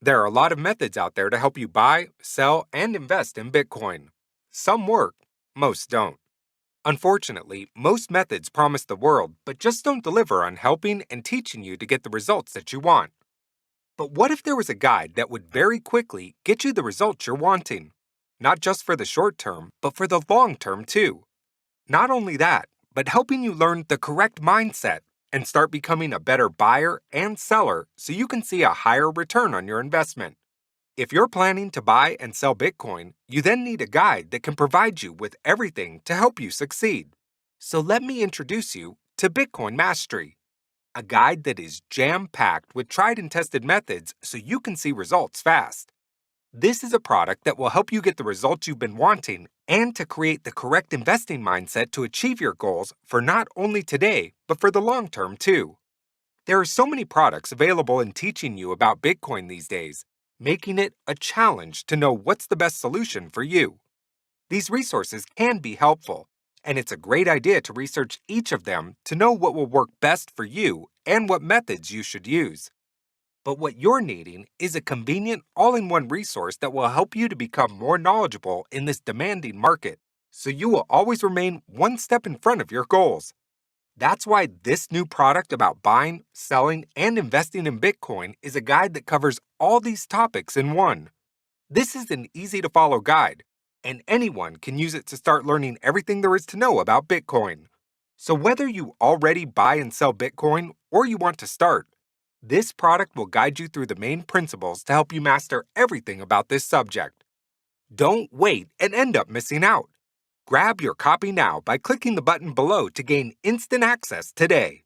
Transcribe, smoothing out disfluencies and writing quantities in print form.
There are a lot of methods out there to help you buy, sell, and invest in Bitcoin. Some work, most don't. Unfortunately, most methods promise the world but just don't deliver on helping and teaching you to get the results that you want. But what if there was a guide that would very quickly get you the results you're wanting? Not just for the short term, but for the long term too. Not only that, but helping you learn the correct mindset and start becoming a better buyer and seller so you can see a higher return on your investment. If you're planning to buy and sell Bitcoin, you then need a guide that can provide you with everything to help you succeed. So let me introduce you to Bitcoin Mastery, a guide that is jam-packed with tried and tested methods so you can see results fast. This is a product that will help you get the results you've been wanting and to create the correct investing mindset to achieve your goals for not only today, but for the long term too. There are so many products available in teaching you about Bitcoin these days, making it a challenge to know what's the best solution for you. These resources can be helpful, and it's a great idea to research each of them to know what will work best for you and what methods you should use. But what you're needing is a convenient all-in-one resource that will help you to become more knowledgeable in this demanding market, so you will always remain one step in front of your goals. That's why this new product about buying, selling, and investing in Bitcoin is a guide that covers all these topics in one. This is an easy-to-follow guide, and anyone can use it to start learning everything there is to know about Bitcoin. So whether you already buy and sell Bitcoin or you want to start, this product will guide you through the main principles to help you master everything about this subject. Don't wait and end up missing out. Grab your copy now by clicking the button below to gain instant access today.